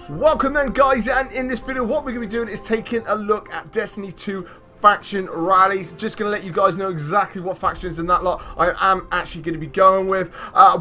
Welcome then guys, and in this video what we're going to be doing is taking a look at Destiny 2 faction rallies. Just going to let you guys know exactly what factions and that lot I am actually going to be going with.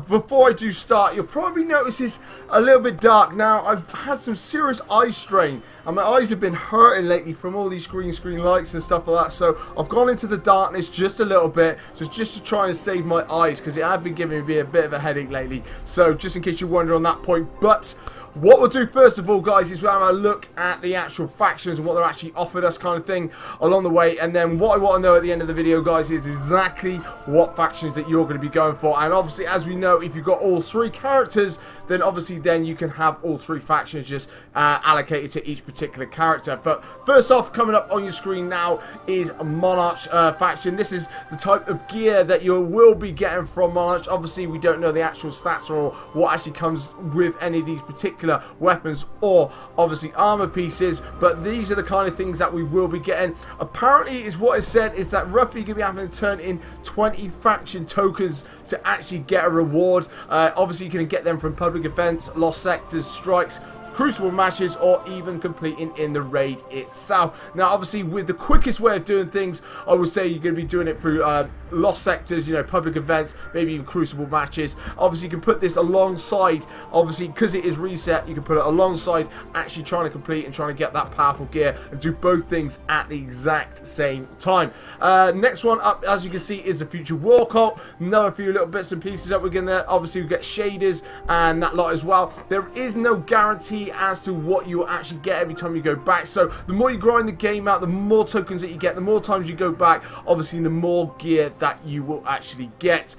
Before I do start, you'll probably notice it's a little bit dark. Now, I've had some serious eye strain and my eyes have been hurting lately from all these green screen lights and stuff like that, so I've gone into the darkness just a little bit, just to try and save my eyes, because it has been giving me a bit of a headache lately. So just in case you wonder on that point. But what we'll do first of all, guys, is we'll have a look at the actual factions and what they're actually offered us, kind of thing, along the way. And then what I want to know at the end of the video, guys, is exactly what factions that you're going to be going for. And obviously, as we know, if you've got all three characters, then obviously then you can have all three factions just allocated to each particular character. But first off, coming up on your screen now is Monarch faction. This is the type of gear that you will be getting from Monarch. Obviously, we don't know the actual stats or what actually comes with any of these particular weapons or obviously armor pieces, but these are the kind of things that we will be getting. Apparently, is what is said is that roughly you're going to be having to turn in 20 faction tokens to actually get a reward. Obviously, you can get them from public events, lost sectors, strikes, crucible matches, or even completing in the raid itself. Now, obviously, with the quickest way of doing things, I would say you're going to be doing it through lost sectors, you know, public events, maybe even crucible matches. Obviously, you can put this alongside, obviously, because it is reset, you can put it alongside actually trying to complete and trying to get that powerful gear and do both things at the exact same time. Next one up, as you can see, is the future Warcop. Another few little bits and pieces that we're going to, obviously, we get shaders and that lot as well. There is no guarantee as to what you will actually get every time you go back, so the more you grind the game out, the more tokens that you get, the more times you go back, obviously the more gear that you will actually get.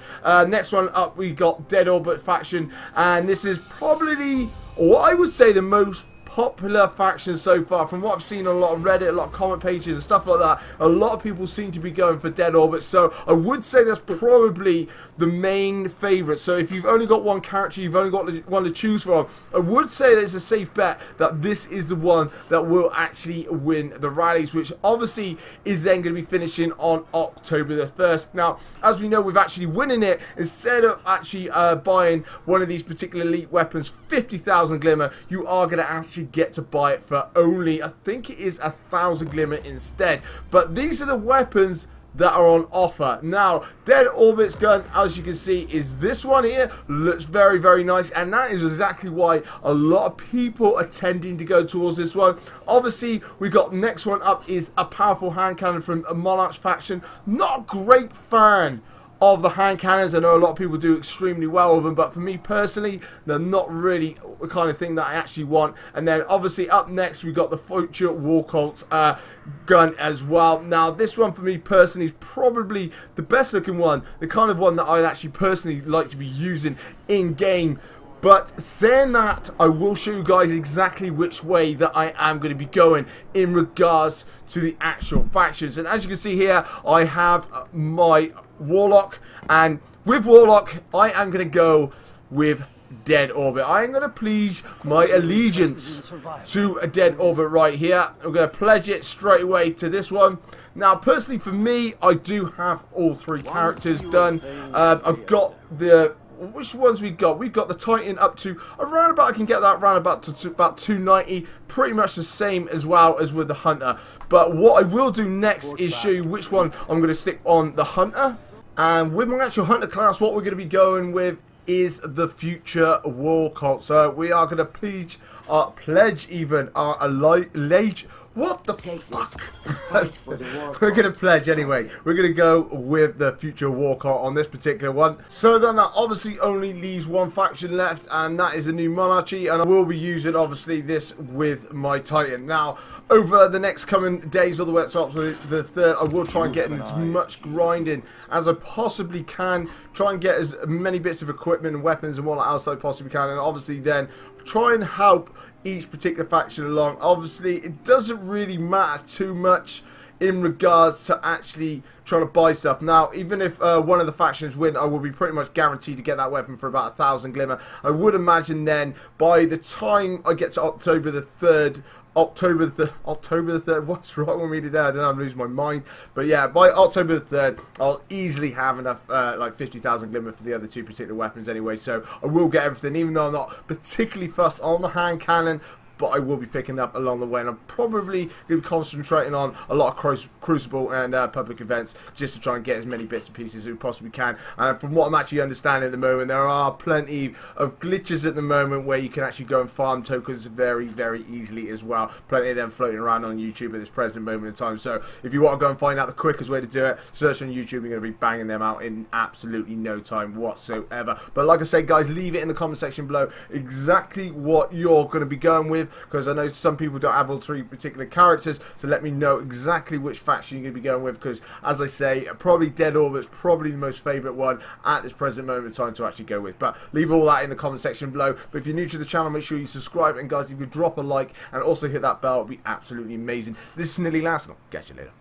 Next one up, we got Dead Orbit faction, and this is probably, or I would say, the most popular faction so far. From what I've seen on a lot of Reddit, a lot of comment pages and stuff like that, a lot of people seem to be going for Dead Orbit, so I would say that's probably the main favourite. So if you've only got one character, you've only got one to choose from, I would say that it's a safe bet that this is the one that will actually win the rallies, which obviously is then going to be finishing on October the 1st. Now, as we know, with actually winning it, instead of actually buying one of these particular elite weapons, 50,000 glimmer, you are going to actually get to buy it for only, I think it is 1,000 glimmer instead. But these are the weapons that are on offer. Now, Dead Orbit's gun, as you can see, is this one here. Looks very, very nice, and that is exactly why a lot of people are tending to go towards this one. Obviously, we got next one up is a powerful hand cannon from a Monarch faction. Not a great fan of the hand cannons. I know a lot of people do extremely well with them, but for me personally, they're not really the kind of thing that I actually want. And then obviously up next, we got the future Warcop gun as well. Now, this one for me personally is probably the best looking one, the kind of one that I'd actually personally like to be using in game. But saying that, I will show you guys exactly which way that I am going to be going in regards to the actual factions. And as you can see here, I have my Warlock, and with Warlock, I am going to go with Dead Orbit. I am going to pledge my allegiance to a Dead Orbit right here. I'm going to pledge it straight away to this one. Now, personally for me, I do have all three characters done. I've got the... Which ones we got? We've got the Titan up to around about, I can get that around about to about 290, pretty much the same as well as with the Hunter. But what I will do next is show you which one I'm going to stick on the Hunter. And with my actual Hunter class, what we're going to be going with is the future Warcop. So we are going to pledge our allege. What the fuck? We're going to pledge anyway. We're going to go with the future Warcop on this particular one. So then that obviously only leaves one faction left, and that is the new Monarchy. And I will be using obviously this with my Titan. Now, over the next coming days, all the way up to the 3rd, I will try and get in as much grinding as I possibly can. Try and get as many bits of equipment and weapons and what else I possibly can. And obviously then try and help each particular faction along. Obviously, it doesn't really matter too much in regards to actually trying to buy stuff. Now, even if one of the factions win, I will be pretty much guaranteed to get that weapon for about 1,000 glimmer. I would imagine then, by the time I get to October the 3rd, October the 3rd, what's wrong with me today? I don't know, I'm losing my mind. But yeah, by October the 3rd, I'll easily have enough, like 50,000 glimmer for the other two particular weapons anyway. So I will get everything, even though I'm not particularly fussed on the hand cannon. but I will be picking up along the way, and I'm probably going to be concentrating on a lot of Crucible and public events just to try and get as many bits and pieces as we possibly can. And from what I'm actually understanding at the moment, there are plenty of glitches at the moment where you can actually go and farm tokens very easily as well. Plenty of them floating around on YouTube at this present moment in time. So if you want to go and find out the quickest way to do it, search on YouTube. You're going to be banging them out in absolutely no time whatsoever. But like I said, guys, leave it in the comment section below exactly what you're going to be going with, because I know some people don't have all three particular characters, so let me know exactly which faction you're going to be going with, because as I say, probably Dead Orbit's probably the most favourite one at this present moment in time to actually go with. But leave all that in the comment section below. But if you're new to the channel, make sure you subscribe, and guys, if you could drop a like and also hit that bell, it would be absolutely amazing. This is Nearly Last, and I'll catch you later.